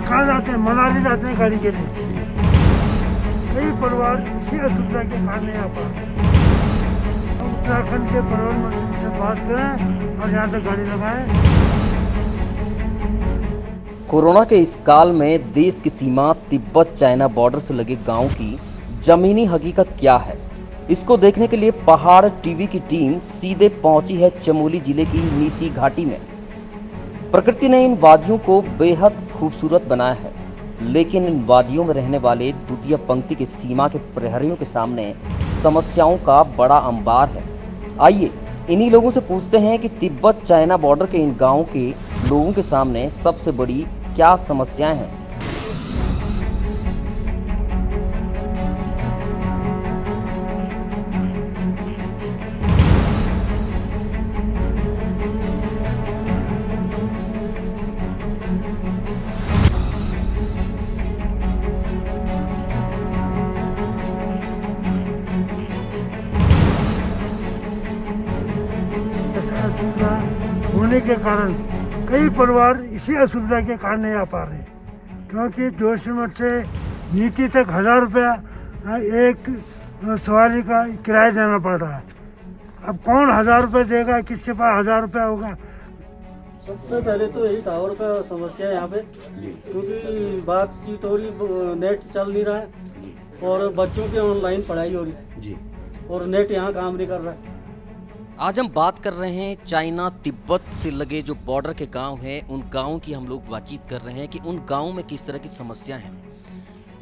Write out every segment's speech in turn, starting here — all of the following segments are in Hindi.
कहाँ जाते हैं, मनाली जाते हैं गाड़ी के लिए। कई परिवार इसी असुविधा के कारण नहीं आ पा रहे। उत्तराखंड के प्रधानमंत्री से बात करें और यहाँ से गाड़ी लगाएं। कोरोना के इस काल में देश की सीमा तिब्बत चाइना बॉर्डर से लगे गांव की जमीनी हकीकत क्या है, इसको देखने के लिए पहाड़ टीवी की टीम सीधे पहुंची है चमोली जिले की नीति घाटी में। प्रकृति ने इन वादियों को बेहद खूबसूरत बनाया है, लेकिन इन वादियों में रहने वाले द्वितीय पंक्ति के सीमा के प्रहरियों के सामने समस्याओं का बड़ा अंबार है। आइए इन्हीं लोगों से पूछते हैं कि तिब्बत चाइना बॉर्डर के इन गांवों के लोगों के सामने सबसे बड़ी क्या समस्याएं हैं। असुविधा होने के कारण कई परिवार इसी असुविधा के कारण नहीं आ पा रहे, क्योंकि जोशीमठ से नीति तक 1000 रुपया एक सवारी का किराया देना पड़ रहा है। अब कौन 1000 रुपये देगा, किसके पास 1000 रुपया होगा। सबसे पहले तो यही टावर का समस्या है यहाँ पे, क्योंकि बातचीत हो रही, नेट चल नहीं रहा है और बच्चों की ऑनलाइन पढ़ाई हो रही जी, और नेट यहाँ काम नहीं कर रहा है। आज हम बात कर रहे हैं चाइना तिब्बत से लगे जो बॉर्डर के गांव हैं, उन गांवों की हम लोग बातचीत कर रहे हैं कि उन गांवों में किस तरह की समस्या हैं।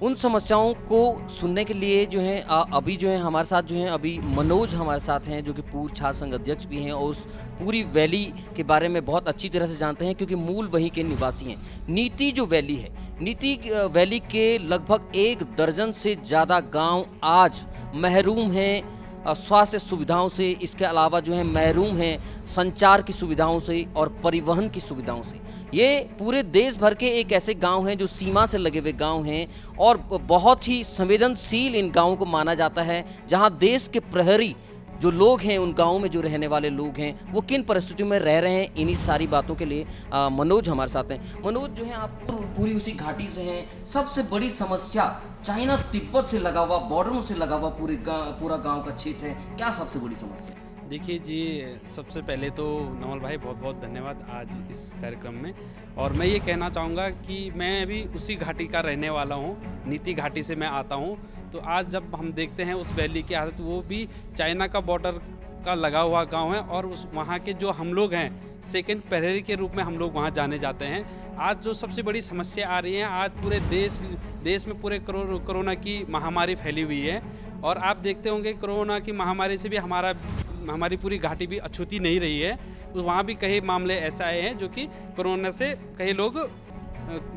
उन समस्याओं को सुनने के लिए जो है अभी जो है हमारे साथ जो है अभी मनोज हमारे साथ हैं, जो कि पूर्व छात्र संघ अध्यक्ष भी हैं और उस पूरी वैली के बारे में बहुत अच्छी तरह से जानते हैं, क्योंकि मूल वहीं के निवासी हैं। नीति जो वैली है, नीति वैली के लगभग 1 दर्जन से ज़्यादा गाँव आज महरूम हैं स्वास्थ्य सुविधाओं से, इसके अलावा जो है महरूम हैं संचार की सुविधाओं से और परिवहन की सुविधाओं से। ये पूरे देश भर के एक ऐसे गांव हैं जो सीमा से लगे हुए गांव हैं और बहुत ही संवेदनशील इन गांवों को माना जाता है, जहां देश के प्रहरी जो लोग हैं, उन गांवों में जो रहने वाले लोग हैं, वो किन परिस्थितियों में रह रहे हैं, इन्हीं सारी बातों के लिए मनोज हमारे साथ हैं। मनोज जो है आप पूरी उसी घाटी से हैं। सबसे बड़ी समस्या चाइना तिब्बत से लगा हुआ, बॉर्डरों से लगा हुआ पूरा गांव का क्षेत्र है, क्या सबसे बड़ी समस्या? देखिए जी, सबसे पहले तो नवल भाई बहुत बहुत धन्यवाद आज इस कार्यक्रम में। और मैं ये कहना चाहूँगा कि मैं अभी उसी घाटी का रहने वाला हूँ, नीति घाटी से मैं आता हूँ। तो आज जब हम देखते हैं उस वैली की हालत, वो भी चाइना का बॉर्डर का लगा हुआ गांव है और उस वहाँ के जो हम लोग हैं सेकंड प्रहरी के रूप में हम लोग वहाँ जाने जाते हैं। आज जो सबसे बड़ी समस्या आ रही है, आज पूरे देश में पूरे कोरोना की महामारी फैली हुई है और आप देखते होंगे कोरोना की महामारी से भी हमारी पूरी घाटी भी अछूती नहीं रही है। वहाँ भी कई मामले ऐसे आए हैं जो कि कोरोना से कई लोग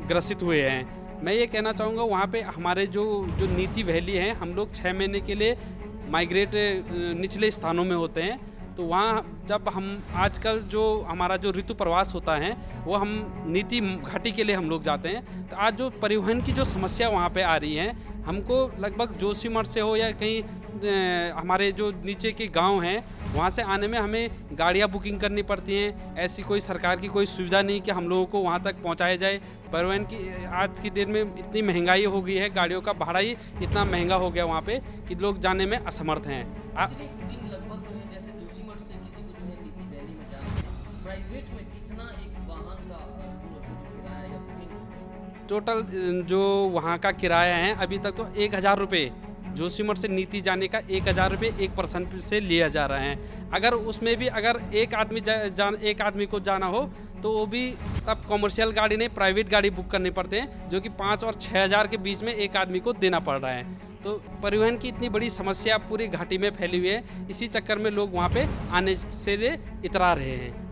ग्रसित हुए हैं। मैं ये कहना चाहूँगा वहाँ पे हमारे जो नीति वैली है, हम लोग 6 महीने के लिए माइग्रेट निचले स्थानों में होते हैं। तो वहाँ जब हम आजकल जो हमारा जो ऋतु प्रवास होता है वो हम नीति घाटी के लिए हम लोग जाते हैं। तो आज जो परिवहन की जो समस्या वहाँ पे आ रही है, हमको लगभग जोशीमठ से हो या कहीं हमारे जो नीचे के गांव हैं वहाँ से आने में हमें गाड़ियाँ बुकिंग करनी पड़ती हैं। ऐसी कोई सरकार की कोई सुविधा नहीं कि हम लोगों को वहाँ तक पहुँचाया जाए। परिवहन की आज की डेट में इतनी महंगाई हो गई है, गाड़ियों का भाड़ा ही इतना महंगा हो गया वहाँ पे कि लोग जाने में असमर्थ हैं। टोटल जो वहाँ का किराया है अभी तक तो 1000 रुपये, जोशीमठ से नीति जाने का 1000 रुपये एक पर्सन से लिया जा रहा है। अगर उसमें भी अगर एक आदमी को जाना हो तो वो भी तब कॉमर्शियल गाड़ी नहीं, प्राइवेट गाड़ी बुक करने पड़ते हैं, जो कि 5 और 6000 के बीच में एक आदमी को देना पड़ रहा है। तो परिवहन की इतनी बड़ी समस्या पूरी घाटी में फैली हुई है, इसी चक्कर में लोग वहाँ पे आने से इतरा रहे हैं।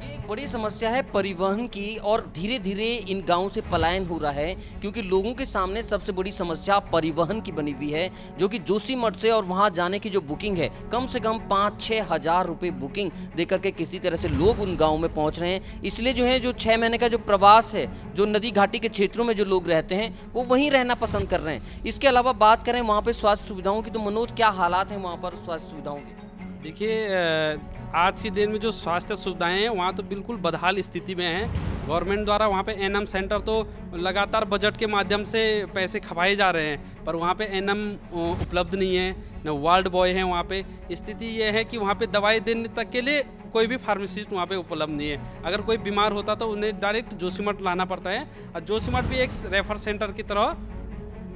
एक बड़ी समस्या है परिवहन की और धीरे धीरे इन गांवों से पलायन हो रहा है, क्योंकि लोगों के सामने सबसे बड़ी समस्या परिवहन की बनी हुई है, जो कि जोशीमठ से और वहां जाने की जो बुकिंग है, कम से कम 5-6 हज़ार रुपये बुकिंग देकर के किसी तरह से लोग उन गाँव में पहुँच रहे हैं। इसलिए जो है जो 6 महीने का जो प्रवास है, जो नदी घाटी के क्षेत्रों में जो लोग रहते हैं वो वहीं रहना पसंद कर रहे हैं। इसके अलावा बात करें वहाँ पर स्वास्थ्य सुविधाओं की, तो मनोज क्या हालात हैं वहाँ पर स्वास्थ्य सुविधाओं के? देखिए आज की डेट में जो स्वास्थ्य सुविधाएं हैं वहाँ तो बिल्कुल बदहाल स्थिति में हैं। गवर्नमेंट द्वारा वहाँ पे एनएम सेंटर तो लगातार बजट के माध्यम से पैसे खपाए जा रहे हैं, पर वहाँ पे एनएम उपलब्ध नहीं है, न वार्ड बॉय हैं वहाँ पे। स्थिति ये है कि वहाँ पे दवाई देने तक के लिए कोई भी फार्मासिस्ट वहाँ पे उपलब्ध नहीं है। अगर कोई बीमार होता तो उन्हें डायरेक्ट जोशीमठ लाना पड़ता है, और जोशीमठ भी एक रेफर सेंटर की तरह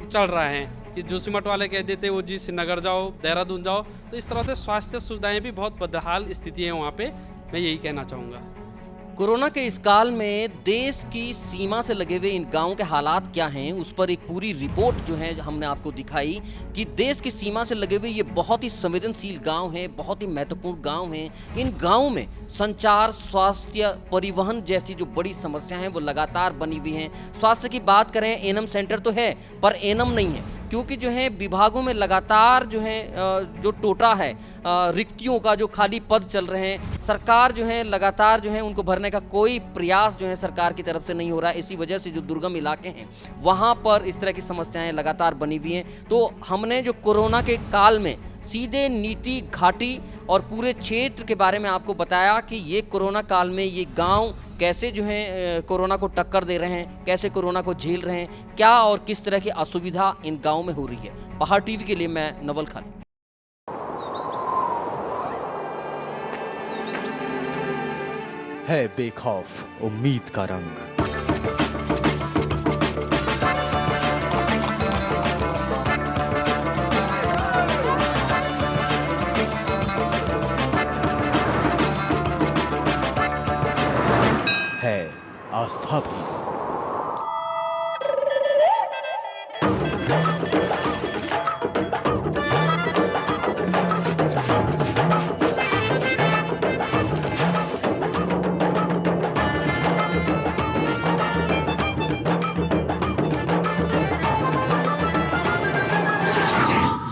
चल रहा है कि जोशीमठ वाले कह देते वो जी श्रीनगर जाओ, देहरादून जाओ। तो इस तरह से स्वास्थ्य सुविधाएं भी बहुत बदहाल स्थिति है वहाँ पे, मैं यही कहना चाहूँगा। कोरोना के इस काल में देश की सीमा से लगे हुए इन गांवों के हालात क्या हैं, उस पर एक पूरी रिपोर्ट जो है हमने आपको दिखाई कि देश की सीमा से लगे हुए ये बहुत ही संवेदनशील गांव हैं, बहुत ही महत्वपूर्ण गांव हैं। इन गांवों में संचार, स्वास्थ्य, परिवहन जैसी जो बड़ी समस्या हैं वो लगातार बनी हुई हैं। स्वास्थ्य की बात करें, एनएम सेंटर तो है पर एनएम नहीं है, क्योंकि जो है विभागों में लगातार जो है जो टोटा है, रिक्तियों का जो खाली पद चल रहे हैं, सरकार जो है लगातार जो है उनको भरने का कोई प्रयास जो है सरकार की तरफ से नहीं हो रहा है। इसी वजह से जो दुर्गम इलाके हैं वहाँ पर इस तरह की समस्याएं लगातार बनी हुई हैं। तो हमने जो कोरोना के काल में सीधे नीति घाटी और पूरे क्षेत्र के बारे में आपको बताया कि ये कोरोना काल में ये गांव कैसे जो है कोरोना को टक्कर दे रहे हैं, कैसे कोरोना को झेल रहे हैं, क्या और किस तरह की असुविधा इन गांव में हो रही है। पहाड़ टीवी के लिए मैं नवल खान। है बेखौफ उम्मीद का रंग। है आस्था भी।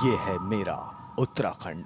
ये है मेरा उत्तराखंड।